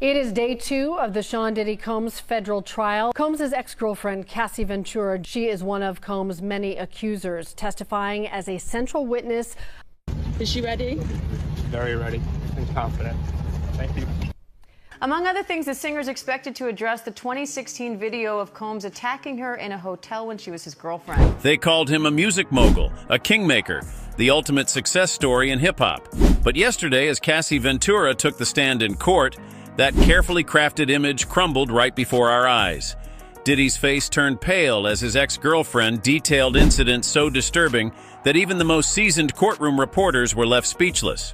It is day 2 of the Sean Diddy Combs federal trial. Combs' ex-girlfriend, Cassie Ventura, she is one of Combs' many accusers, testifying as a central witness. Is she ready? Very ready and confident. Thank you. Among other things, the singer is expected to address the 2016 video of Combs attacking her in a hotel when she was his girlfriend. They called him a music mogul, a kingmaker, the ultimate success story in hip-hop. But yesterday, as Cassie Ventura took the stand in court, that carefully crafted image crumbled right before our eyes. Diddy's face turned pale as his ex-girlfriend detailed incidents so disturbing that even the most seasoned courtroom reporters were left speechless.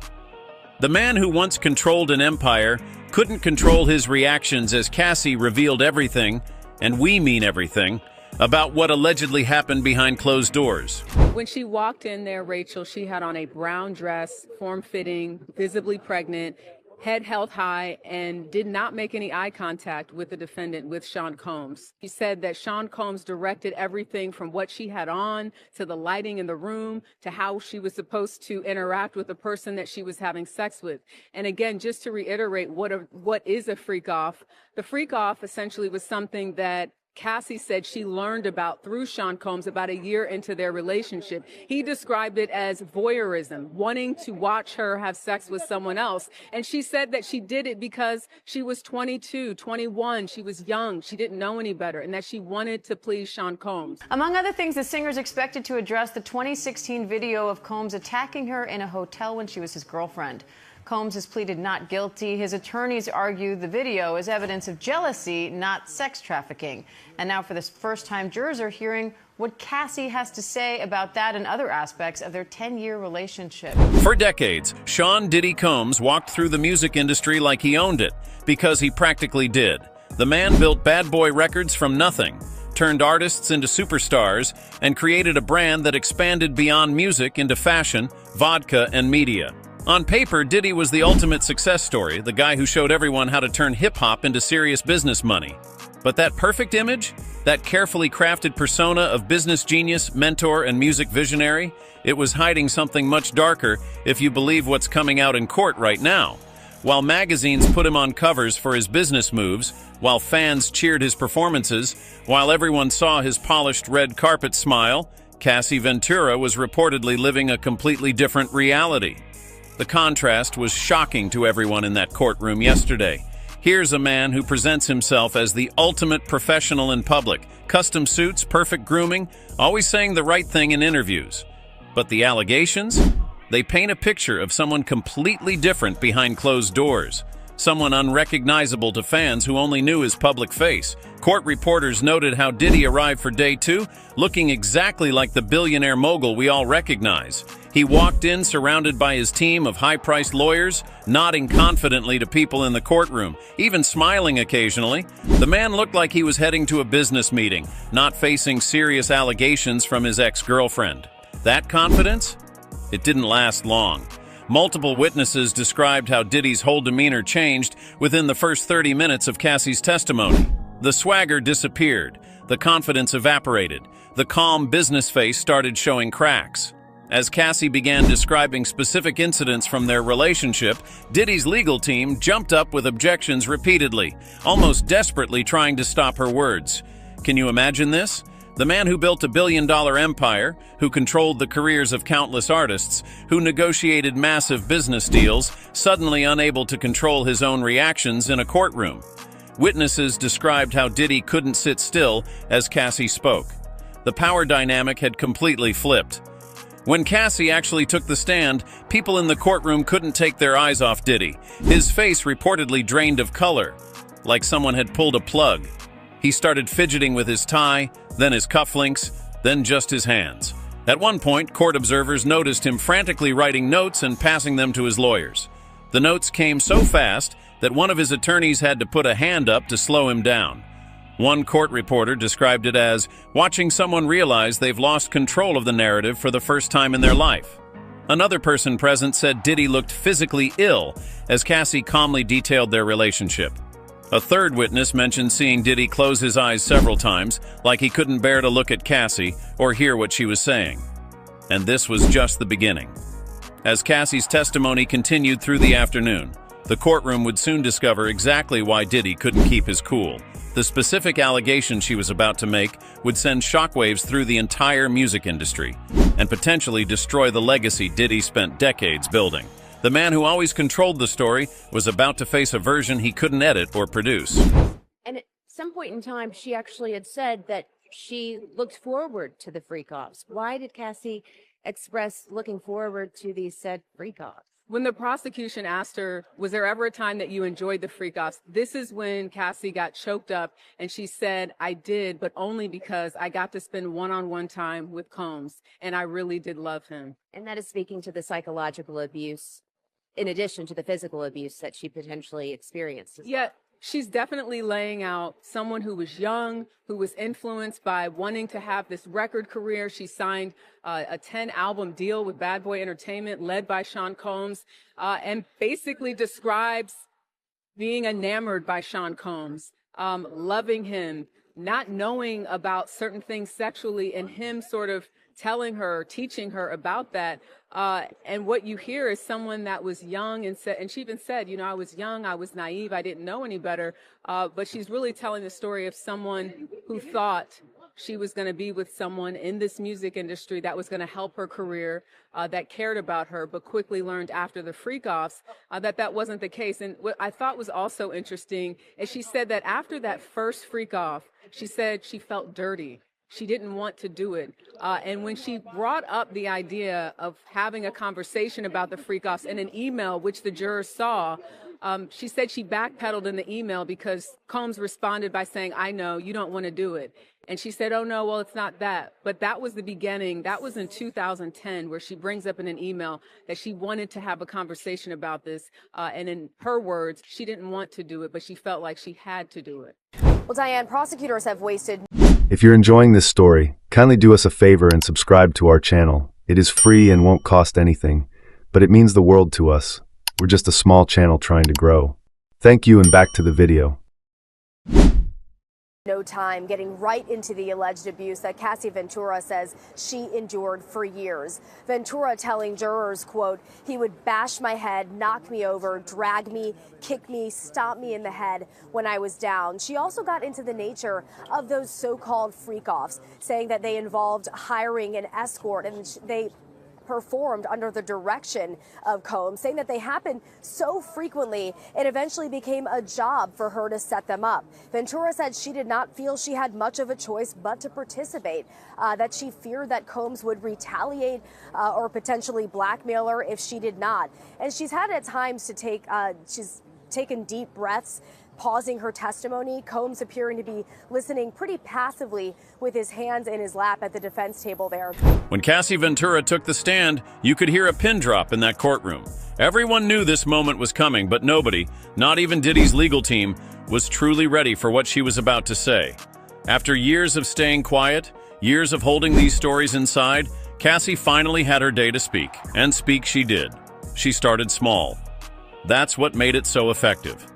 The man who once controlled an empire couldn't control his reactions as Cassie revealed everything, and we mean everything, about what allegedly happened behind closed doors. When she walked in there, Rachel, she had on a brown dress, form-fitting, visibly pregnant, head held high, and did not make any eye contact with the defendant, with Sean Combs. She said that Sean Combs directed everything from what she had on to the lighting in the room to how she was supposed to interact with the person that she was having sex with. And again, just to reiterate what is a freak-off, the freak-off essentially was something that Cassie said she learned about through Sean Combs about a year into their relationship. He described it as voyeurism, wanting to watch her have sex with someone else. And she said that she did it because she was 22, 21. She was young. She didn't know any better, and that she wanted to please Sean Combs. Among other things, the singer is expected to address the 2016 video of Combs attacking her in a hotel when she was his girlfriend. Combs has pleaded not guilty. His attorneys argue the video is evidence of jealousy, not sex trafficking. And now for the first time, jurors are hearing what Cassie has to say about that and other aspects of their 10-year relationship. For decades, Sean Diddy Combs walked through the music industry like he owned it, because he practically did. The man built Bad Boy Records from nothing, turned artists into superstars, and created a brand that expanded beyond music into fashion, vodka, and media. On paper, Diddy was the ultimate success story, the guy who showed everyone how to turn hip-hop into serious business money. But that perfect image, that carefully crafted persona of business genius, mentor, and music visionary, it was hiding something much darker if you believe what's coming out in court right now. While magazines put him on covers for his business moves, while fans cheered his performances, while everyone saw his polished red carpet smile, Cassie Ventura was reportedly living a completely different reality. The contrast was shocking to everyone in that courtroom yesterday. Here's a man who presents himself as the ultimate professional in public. Custom suits, perfect grooming, always saying the right thing in interviews. But the allegations? They paint a picture of someone completely different behind closed doors. Someone unrecognizable to fans who only knew his public face. Court reporters noted how Diddy arrived for day 2, looking exactly like the billionaire mogul we all recognize. He walked in surrounded by his team of high-priced lawyers, nodding confidently to people in the courtroom, even smiling occasionally. The man looked like he was heading to a business meeting, not facing serious allegations from his ex-girlfriend. That confidence? It didn't last long. Multiple witnesses described how Diddy's whole demeanor changed within the first 30 minutes of Cassie's testimony. The swagger disappeared, the confidence evaporated, the calm business face started showing cracks. As Cassie began describing specific incidents from their relationship, Diddy's legal team jumped up with objections repeatedly, almost desperately trying to stop her words. Can you imagine this? The man who built a billion-dollar empire, who controlled the careers of countless artists, who negotiated massive business deals, suddenly unable to control his own reactions in a courtroom. Witnesses described how Diddy couldn't sit still as Cassie spoke. The power dynamic had completely flipped. When Cassie actually took the stand, people in the courtroom couldn't take their eyes off Diddy. His face reportedly drained of color, like someone had pulled a plug. He started fidgeting with his tie, then his cufflinks, then just his hands. At one point, court observers noticed him frantically writing notes and passing them to his lawyers. The notes came so fast that one of his attorneys had to put a hand up to slow him down. One court reporter described it as watching someone realize they've lost control of the narrative for the first time in their life. Another person present said Diddy looked physically ill as Cassie calmly detailed their relationship. A third witness mentioned seeing Diddy close his eyes several times, like he couldn't bear to look at Cassie or hear what she was saying. And this was just the beginning. As Cassie's testimony continued through the afternoon, The courtroom would soon discover exactly why Diddy couldn't keep his cool. The specific allegation she was about to make would send shockwaves through the entire music industry and potentially destroy the legacy Diddy spent decades building. The man who always controlled the story was about to face a version he couldn't edit or produce. And at some point in time, she actually had said that she looked forward to the freak-offs. Why did Cassie express looking forward to these said freak-offs? When the prosecution asked her, was there ever a time that you enjoyed the freak-offs? This is when Cassie got choked up and she said, I did, but only because I got to spend one-on-one time with Combs and I really did love him. And that is speaking to the psychological abuse in addition to the physical abuse that she potentially experienced. Yeah, she's definitely laying out someone who was young, who was influenced by wanting to have this record career. She signed a 10-album deal with Bad Boy Entertainment, led by Sean Combs, and basically describes being enamored by Sean Combs, loving him, not knowing about certain things sexually, and him sort of telling her, teaching her about that. And what you hear is someone that was young and she even said, you know, I was young, I was naive, I didn't know any better. But she's really telling the story of someone who thought she was going to be with someone in this music industry that was going to help her career, that cared about her, but quickly learned after the freak-offs that wasn't the case. And what I thought was also interesting is she said that after that first freak-off, she said she felt dirty. She didn't want to do it. And when she brought up the idea of having a conversation about the freak-offs in an email, which the jurors saw, she said she backpedaled in the email because Combs responded by saying, I know, you don't want to do it. And she said, oh, no, well, it's not that. But that was the beginning. That was in 2010, where she brings up in an email that she wanted to have a conversation about this. And in her words, she didn't want to do it, but she felt like she had to do it. Well, Diane, prosecutors have wasted. If you're enjoying this story, kindly do us a favor and subscribe to our channel. It is free and won't cost anything, but it means the world to us. We're just a small channel trying to grow. Thank you, and back to the video. No time, getting right into the alleged abuse that Cassie Ventura says she endured for years. Ventura telling jurors, quote, he would bash my head, knock me over, drag me, kick me, stomp me in the head when I was down. She also got into the nature of those so-called freak-offs, saying that they involved hiring an escort and they performed under the direction of Combs, saying that they happened so frequently it eventually became a job for her to set them up. Ventura said she did not feel she had much of a choice but to participate, that she feared that Combs would retaliate or potentially blackmail her if she did not. And she's had at times to take, she's taken deep breaths, pausing her testimony, Combs appearing to be listening pretty passively with his hands in his lap at the defense table there. When Cassie Ventura took the stand, you could hear a pin drop in that courtroom. Everyone knew this moment was coming, but nobody, not even Diddy's legal team, was truly ready for what she was about to say. After years of staying quiet, years of holding these stories inside, Cassie finally had her day to speak, and speak she did. She started small. That's what made it so effective.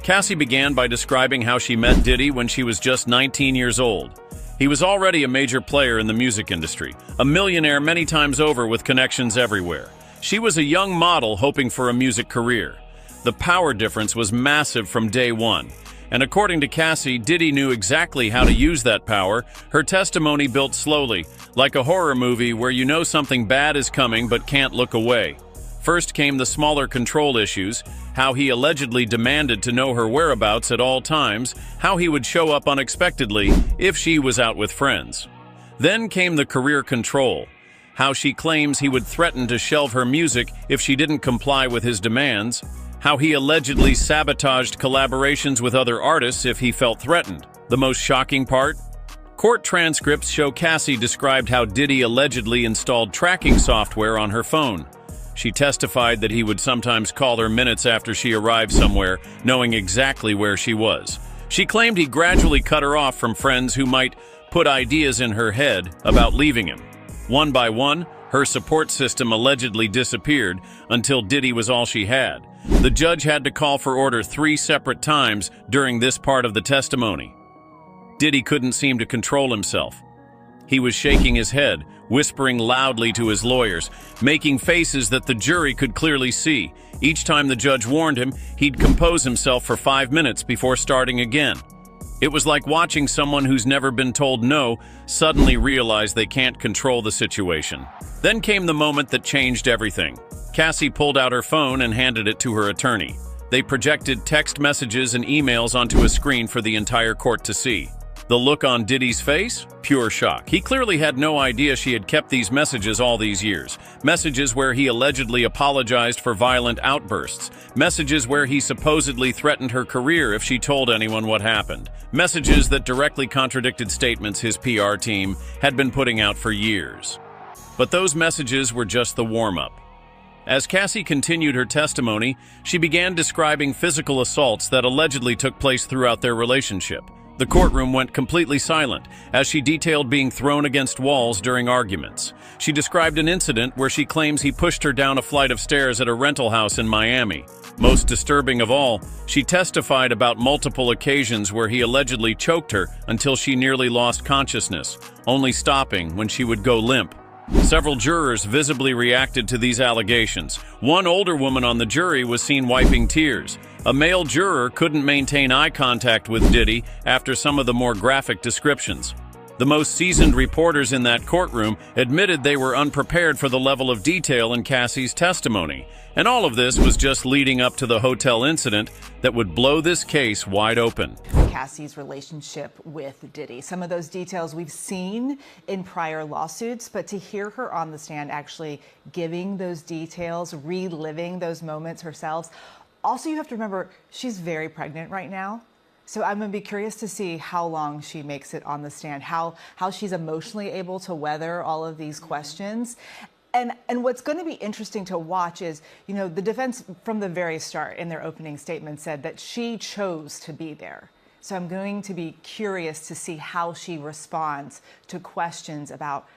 Cassie began by describing how she met Diddy when she was just 19 years old. He was already a major player in the music industry, a millionaire many times over with connections everywhere. She was a young model hoping for a music career. The power difference was massive from day one. And according to Cassie, Diddy knew exactly how to use that power. Her testimony built slowly, like a horror movie where you know something bad is coming but can't look away. First came the smaller control issues, how he allegedly demanded to know her whereabouts at all times, how he would show up unexpectedly if she was out with friends. Then came the career control, how she claims he would threaten to shelve her music if she didn't comply with his demands, how he allegedly sabotaged collaborations with other artists if he felt threatened. The most shocking part? Court transcripts show Cassie described how Diddy allegedly installed tracking software on her phone. She testified that he would sometimes call her minutes after she arrived somewhere, knowing exactly where she was. She claimed he gradually cut her off from friends who might put ideas in her head about leaving him. One by one, her support system allegedly disappeared until Diddy was all she had. The judge had to call for order 3 separate times during this part of the testimony. Diddy couldn't seem to control himself. He was shaking his head, whispering loudly to his lawyers, making faces that the jury could clearly see. Each time the judge warned him, he'd compose himself for 5 minutes before starting again. It was like watching someone who's never been told no suddenly realize they can't control the situation. Then came the moment that changed everything. Cassie pulled out her phone and handed it to her attorney. They projected text messages and emails onto a screen for the entire court to see. The look on Diddy's face? Pure shock. He clearly had no idea she had kept these messages all these years. Messages where he allegedly apologized for violent outbursts. Messages where he supposedly threatened her career if she told anyone what happened. Messages that directly contradicted statements his PR team had been putting out for years. But those messages were just the warm-up. As Cassie continued her testimony, she began describing physical assaults that allegedly took place throughout their relationship. The courtroom went completely silent as she detailed being thrown against walls during arguments. She described an incident where she claims he pushed her down a flight of stairs at a rental house in Miami. Most disturbing of all, she testified about multiple occasions where he allegedly choked her until she nearly lost consciousness, only stopping when she would go limp. Several jurors visibly reacted to these allegations. One older woman on the jury was seen wiping tears. A male juror couldn't maintain eye contact with Diddy after some of the more graphic descriptions. The most seasoned reporters in that courtroom admitted they were unprepared for the level of detail in Cassie's testimony. And all of this was just leading up to the hotel incident that would blow this case wide open. Cassie's relationship with Diddy. Some of those details we've seen in prior lawsuits, but to hear her on the stand actually giving those details, reliving those moments herself. Also, you have to remember, she's very pregnant right now. So I'm going to be curious to see how long she makes it on the stand, how she's emotionally able to weather all of these questions. And what's going to be interesting to watch is, you know, the defense from the very start in their opening statement said that she chose to be there. So I'm going to be curious to see how she responds to questions about,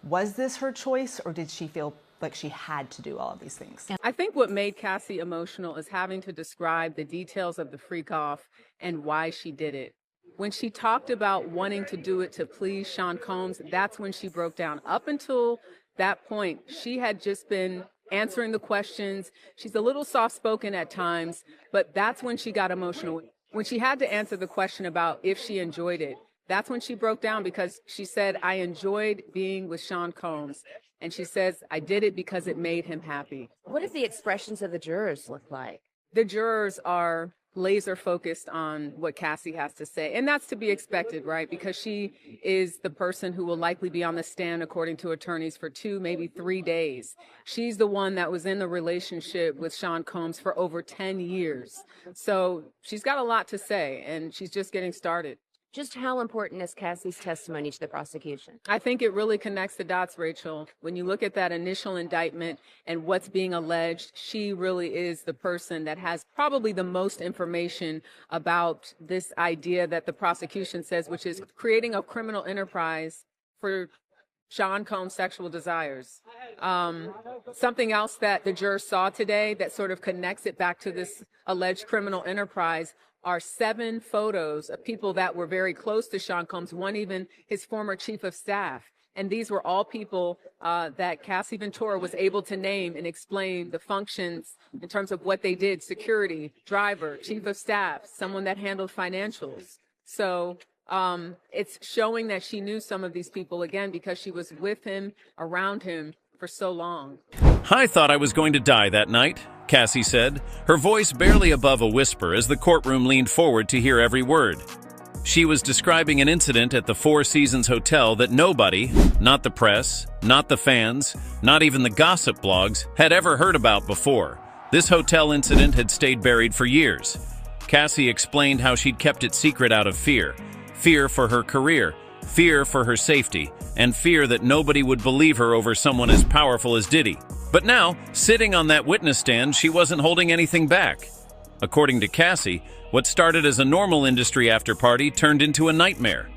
was this her choice or did she feel like she had to do all of these things? I think what made Cassie emotional is having to describe the details of the freak-off and why she did it. When she talked about wanting to do it to please Sean Combs, that's when she broke down. Up until that point, she had just been answering the questions. She's a little soft-spoken at times, but that's when she got emotional. When she had to answer the question about if she enjoyed it, that's when she broke down, because she said, I enjoyed being with Sean Combs. And she says, I did it because it made him happy. What did the expressions of the jurors look like? The jurors are laser focused on what Cassie has to say. And that's to be expected, right? Because she is the person who will likely be on the stand, according to attorneys, for 2, maybe 3 days. She's the one that was in the relationship with Sean Combs for over 10 years. So she's got a lot to say, and she's just getting started. Just how important is Cassie's testimony to the prosecution? I think it really connects the dots, Rachel. When you look at that initial indictment and what's being alleged, she really is the person that has probably the most information about this idea that the prosecution says, which is creating a criminal enterprise for Sean Combs' sexual desires. Something else that the jurors saw today that sort of connects it back to this alleged criminal enterprise are 7 photos of people that were very close to Sean Combs, one even his former chief of staff. And these were all people that Cassie Ventura was able to name and explain the functions in terms of what they did: security, driver, chief of staff, someone that handled financials. So it's showing that she knew some of these people, again, because she was with him, around him for so long. I thought I was going to die that night, Cassie said, her voice barely above a whisper as the courtroom leaned forward to hear every word. She was describing an incident at the Four Seasons Hotel that nobody, not the press, not the fans, not even the gossip blogs, had ever heard about before. This hotel incident had stayed buried for years. Cassie explained how she'd kept it secret out of fear. Fear for her career, fear for her safety, and fear that nobody would believe her over someone as powerful as Diddy. But now, sitting on that witness stand, she wasn't holding anything back. According to Cassie, what started as a normal industry after-party turned into a nightmare.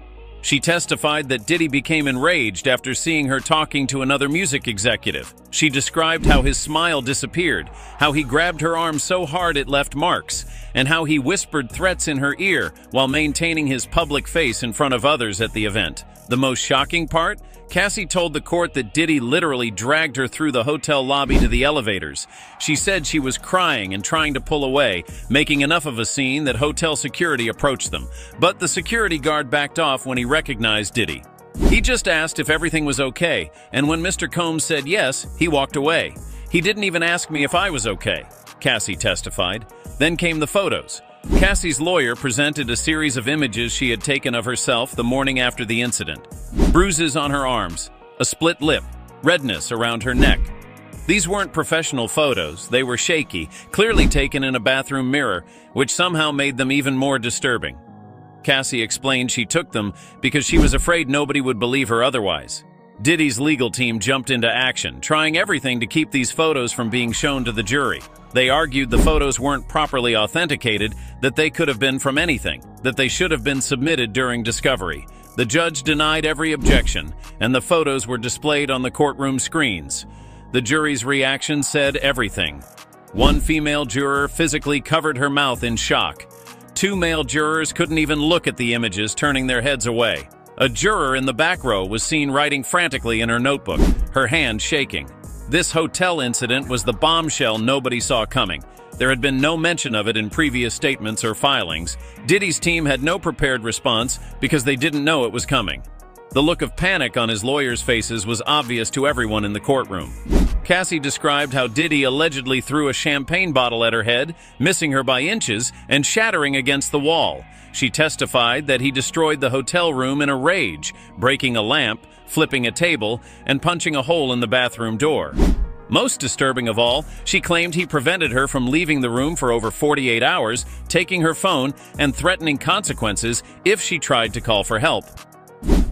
She testified that Diddy became enraged after seeing her talking to another music executive. She described how his smile disappeared, how he grabbed her arm so hard it left marks, and how he whispered threats in her ear while maintaining his public face in front of others at the event. The most shocking part? Cassie told the court that Diddy literally dragged her through the hotel lobby to the elevators. She said she was crying and trying to pull away, making enough of a scene that hotel security approached them. But the security guard backed off when he recognized Diddy. He just asked if everything was okay, and when Mr. Combs said yes, he walked away. He didn't even ask me if I was okay, Cassie testified. Then came the photos. Cassie's lawyer presented a series of images she had taken of herself the morning after the incident. Bruises on her arms, a split lip, redness around her neck. These weren't professional photos, they were shaky, clearly taken in a bathroom mirror, which somehow made them even more disturbing. Cassie explained she took them because she was afraid nobody would believe her otherwise. Diddy's legal team jumped into action, trying everything to keep these photos from being shown to the jury. They argued the photos weren't properly authenticated, that they could have been from anything, that they should have been submitted during discovery. The judge denied every objection, and the photos were displayed on the courtroom screens. The jury's reaction said everything. One female juror physically covered her mouth in shock. Two male jurors couldn't even look at the images, turning their heads away. A juror in the back row was seen writing frantically in her notebook, her hand shaking. This hotel incident was the bombshell nobody saw coming. There had been no mention of it in previous statements or filings. Diddy's team had no prepared response because they didn't know it was coming. The look of panic on his lawyers' faces was obvious to everyone in the courtroom. Cassie described how Diddy allegedly threw a champagne bottle at her head, missing her by inches and shattering against the wall. She testified that he destroyed the hotel room in a rage, breaking a lamp, flipping a table, and punching a hole in the bathroom door. Most disturbing of all, she claimed he prevented her from leaving the room for over 48 hours, taking her phone and threatening consequences if she tried to call for help.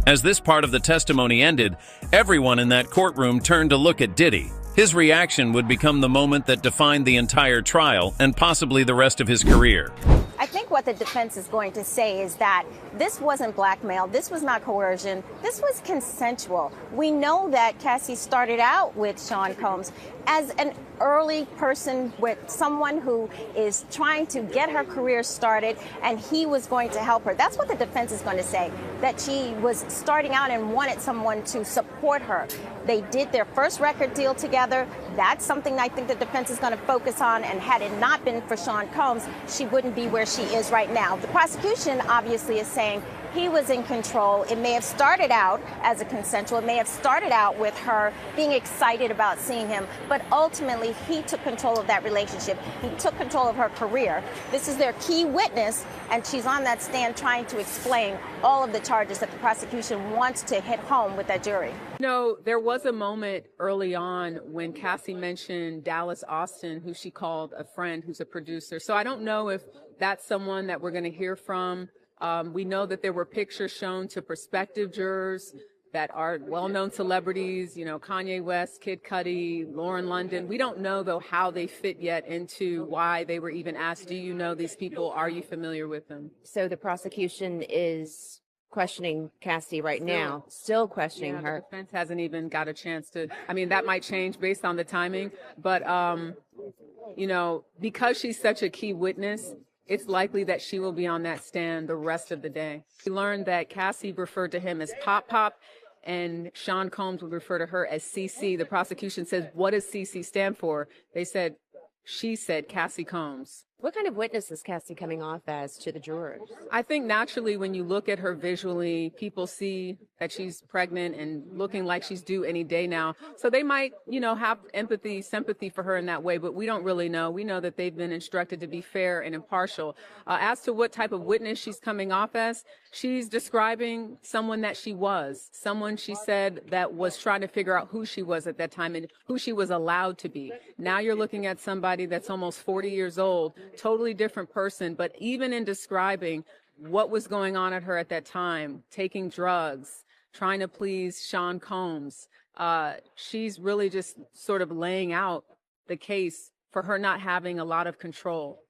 As this part of the testimony ended, everyone in that courtroom turned to look at Diddy. His reaction would become the moment that defined the entire trial and possibly the rest of his career. I think what the defense is going to say is that this wasn't blackmail, this was not coercion, this was consensual. We know that Cassie started out with Sean Combs as an early person, with someone who is trying to get her career started, and he was going to help her. That's what the defense is going to say, that she was starting out and wanted someone to support her. They did their first record deal together. That's something I think the defense is going to focus on, and had it not been for Sean Combs, she wouldn't be where she is right now. The prosecution obviously is saying he was in control. It may have started out as a consensual. It may have started out with her being excited about seeing him, but ultimately he took control of that relationship. He took control of her career. This is their key witness, and she's on that stand trying to explain all of the charges that the prosecution wants to hit home with that jury. No, there was a moment early on when Cassie mentioned Dallas Austin, who she called a friend who's a producer. So I don't know if that's someone that we're going to hear from. We know that there were pictures shown to prospective jurors that are well-known celebrities, you know, Kanye West, Kid Cudi, Lauren London. We don't know, though, how they fit yet into why they were even asked, do you know these people? Are you familiar with them? So the prosecution is questioning Cassie right now, still questioning her. The defense hasn't even got a chance to, I mean, that might change based on the timing, but, you know, because she's such a key witness, it's likely that she will be on that stand the rest of the day. We learned that Cassie referred to him as Pop Pop, and Sean Combs would refer to her as CC. The prosecution says, what does CC stand for? She said Cassie Combs. What kind of witness is Cassie coming off as to the jurors? I think naturally when you look at her visually, people see that she's pregnant and looking like she's due any day now. So they might, you know, have empathy, sympathy for her in that way, but we don't really know. We know that they've been instructed to be fair and impartial. As to what type of witness she's coming off as, she's describing someone that she was, someone she said that was trying to figure out who she was at that time and who she was allowed to be. Now you're looking at somebody that's almost 40 years old, totally different person, but even in describing what was going on at her at that time, taking drugs, trying to please Sean Combs, she's really just sort of laying out the case for her not having a lot of control.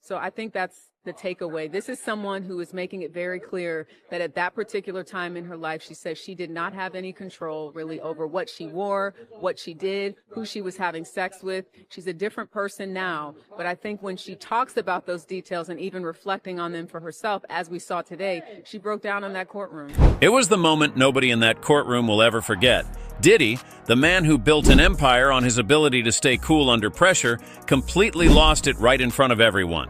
So I think that's the takeaway. This is someone who is making it very clear that at that particular time in her life, she says she did not have any control really over what she wore, what she did, who she was having sex with. She's a different person now, but I think when she talks about those details and even reflecting on them for herself, as we saw today, she broke down in that courtroom. It was the moment nobody in that courtroom will ever forget. Diddy, the man who built an empire on his ability to stay cool under pressure, completely lost it right in front of everyone.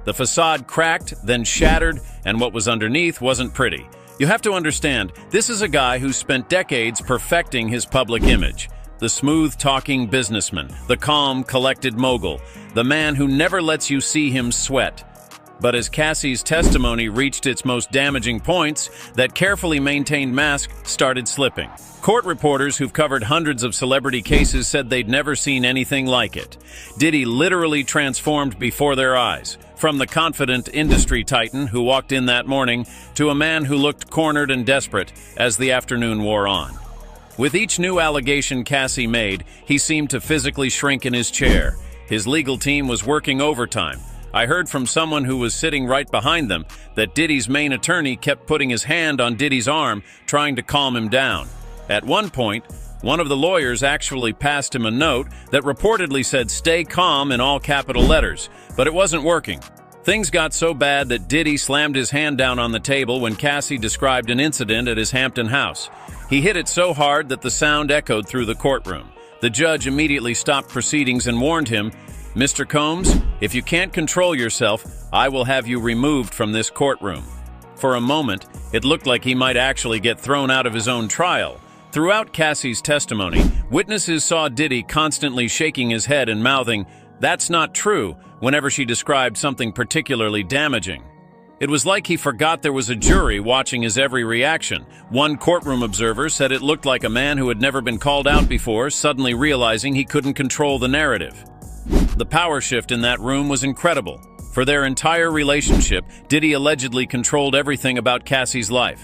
The facade cracked, then shattered, and what was underneath wasn't pretty. You have to understand, this is a guy who spent decades perfecting his public image. The smooth-talking businessman, the calm, collected mogul, the man who never lets you see him sweat. But as Cassie's testimony reached its most damaging points, that carefully maintained mask started slipping. Court reporters who've covered hundreds of celebrity cases said they'd never seen anything like it. Diddy literally transformed before their eyes, from the confident industry titan who walked in that morning to a man who looked cornered and desperate as the afternoon wore on. With each new allegation Cassie made, he seemed to physically shrink in his chair. His legal team was working overtime. I heard from someone who was sitting right behind them that Diddy's main attorney kept putting his hand on Diddy's arm, trying to calm him down. At one point, one of the lawyers actually passed him a note that reportedly said "Stay calm" in all capital letters, but it wasn't working. Things got so bad that Diddy slammed his hand down on the table when Cassie described an incident at his Hampton house. He hit it so hard that the sound echoed through the courtroom. The judge immediately stopped proceedings and warned him, "Mr. Combs, if you can't control yourself, I will have you removed from this courtroom." For a moment, it looked like he might actually get thrown out of his own trial. Throughout Cassie's testimony, witnesses saw Diddy constantly shaking his head and mouthing, "That's not true," whenever she described something particularly damaging. It was like he forgot there was a jury watching his every reaction. One courtroom observer said it looked like a man who had never been called out before, suddenly realizing he couldn't control the narrative. The power shift in that room was incredible. For their entire relationship, Diddy allegedly controlled everything about Cassie's life.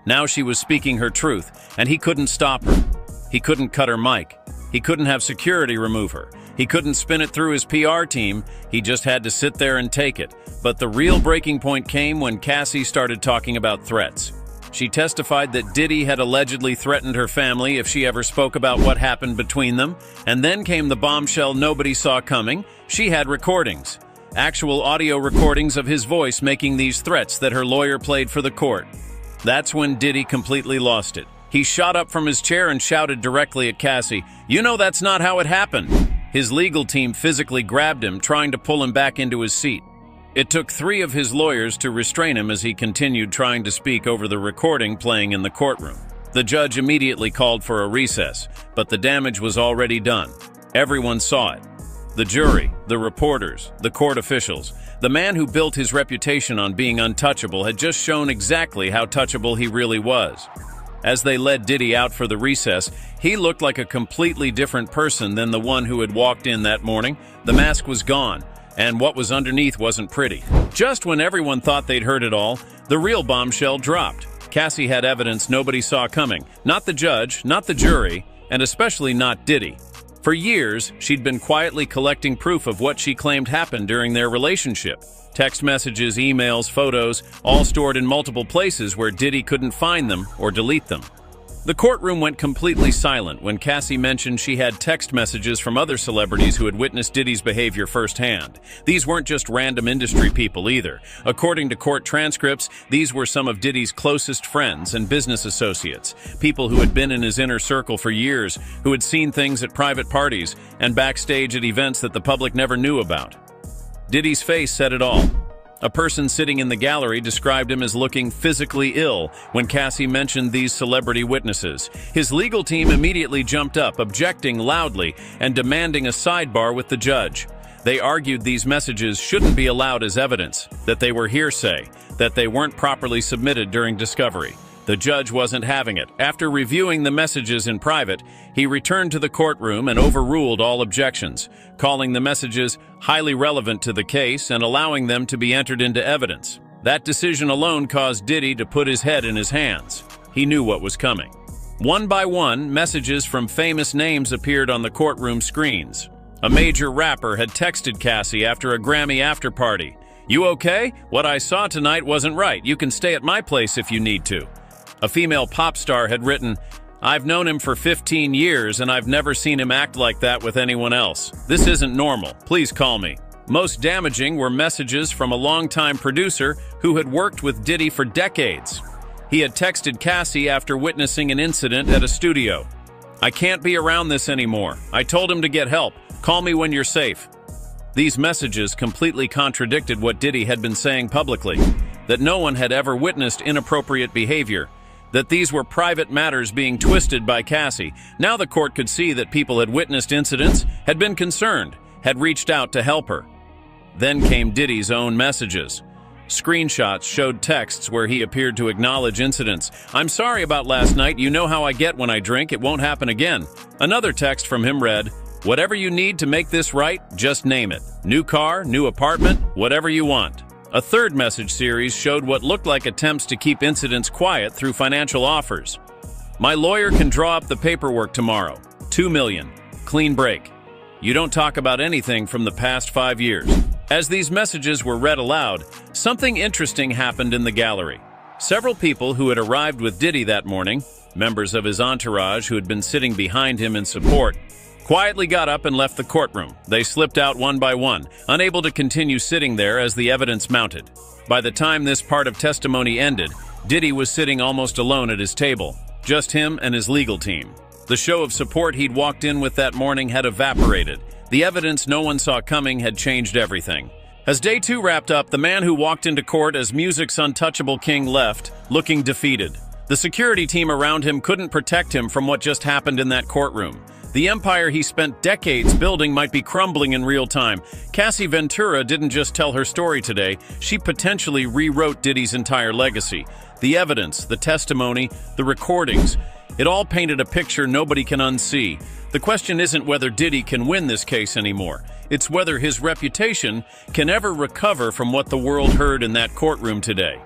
Now she was speaking her truth, and he couldn't stop her. He couldn't cut her mic. He couldn't have security remove her. He couldn't spin it through his PR team. He just had to sit there and take it. But the real breaking point came when Cassie started talking about threats. She testified that Diddy had allegedly threatened her family if she ever spoke about what happened between them, and then came the bombshell nobody saw coming. She had recordings. Actual audio recordings of his voice making these threats that her lawyer played for the court. That's when Diddy completely lost it. He shot up from his chair and shouted directly at Cassie, "You know that's not how it happened." His legal team physically grabbed him, trying to pull him back into his seat. It took 3 of his lawyers to restrain him as he continued trying to speak over the recording playing in the courtroom. The judge immediately called for a recess, but the damage was already done. Everyone saw it. The jury, the reporters, the court officials. The man who built his reputation on being untouchable had just shown exactly how touchable he really was. As they led Diddy out for the recess, he looked like a completely different person than the one who had walked in that morning. The mask was gone, and what was underneath wasn't pretty. Just when everyone thought they'd heard it all, the real bombshell dropped. Cassie had evidence nobody saw coming. Not the judge, not the jury, and especially not Diddy. For years, she'd been quietly collecting proof of what she claimed happened during their relationship. Text messages, emails, photos, all stored in multiple places where Diddy couldn't find them or delete them. The courtroom went completely silent when Cassie mentioned she had text messages from other celebrities who had witnessed Diddy's behavior firsthand. These weren't just random industry people either. According to court transcripts, these were some of Diddy's closest friends and business associates, people who had been in his inner circle for years, who had seen things at private parties and backstage at events that the public never knew about. Diddy's face said it all. A person sitting in the gallery described him as looking physically ill when Cassie mentioned these celebrity witnesses. His legal team immediately jumped up, objecting loudly and demanding a sidebar with the judge. They argued these messages shouldn't be allowed as evidence, that they were hearsay, that they weren't properly submitted during discovery. The judge wasn't having it. After reviewing the messages in private, he returned to the courtroom and overruled all objections, calling the messages highly relevant to the case and allowing them to be entered into evidence. That decision alone caused Diddy to put his head in his hands. He knew what was coming. One by one, messages from famous names appeared on the courtroom screens. A major rapper had texted Cassie after a Grammy after-party. "You okay? What I saw tonight wasn't right. You can stay at my place if you need to." A female pop star had written, "I've known him for 15 years and I've never seen him act like that with anyone else. This isn't normal. Please call me." Most damaging were messages from a longtime producer who had worked with Diddy for decades. He had texted Cassie after witnessing an incident at a studio. "I can't be around this anymore. I told him to get help. Call me when you're safe." These messages completely contradicted what Diddy had been saying publicly, that no one had ever witnessed inappropriate behavior, that these were private matters being twisted by Cassie. Now the court could see that people had witnessed incidents, had been concerned, had reached out to help her. Then came Diddy's own messages. Screenshots showed texts where he appeared to acknowledge incidents. "I'm sorry about last night. You know how I get when I drink. It won't happen again." Another text from him read, "Whatever you need to make this right, just name it. New car, new apartment, whatever you want." A third message series showed what looked like attempts to keep incidents quiet through financial offers. "My lawyer can draw up the paperwork tomorrow. $2 million. Clean break. You don't talk about anything from the past 5 years." As these messages were read aloud, something interesting happened in the gallery. Several people who had arrived with Diddy that morning, members of his entourage who had been sitting behind him in support, quietly got up and left the courtroom. They slipped out one by one, unable to continue sitting there as the evidence mounted. By the time this part of testimony ended, Diddy was sitting almost alone at his table, just him and his legal team. The show of support he'd walked in with that morning had evaporated. The evidence no one saw coming had changed everything. As day 2 wrapped up, the man who walked into court as music's untouchable king left, looking defeated. The security team around him couldn't protect him from what just happened in that courtroom. The empire he spent decades building might be crumbling in real time. Cassie Ventura didn't just tell her story today, she potentially rewrote Diddy's entire legacy. The evidence, the testimony, the recordings, it all painted a picture nobody can unsee. The question isn't whether Diddy can win this case anymore. It's whether his reputation can ever recover from what the world heard in that courtroom today.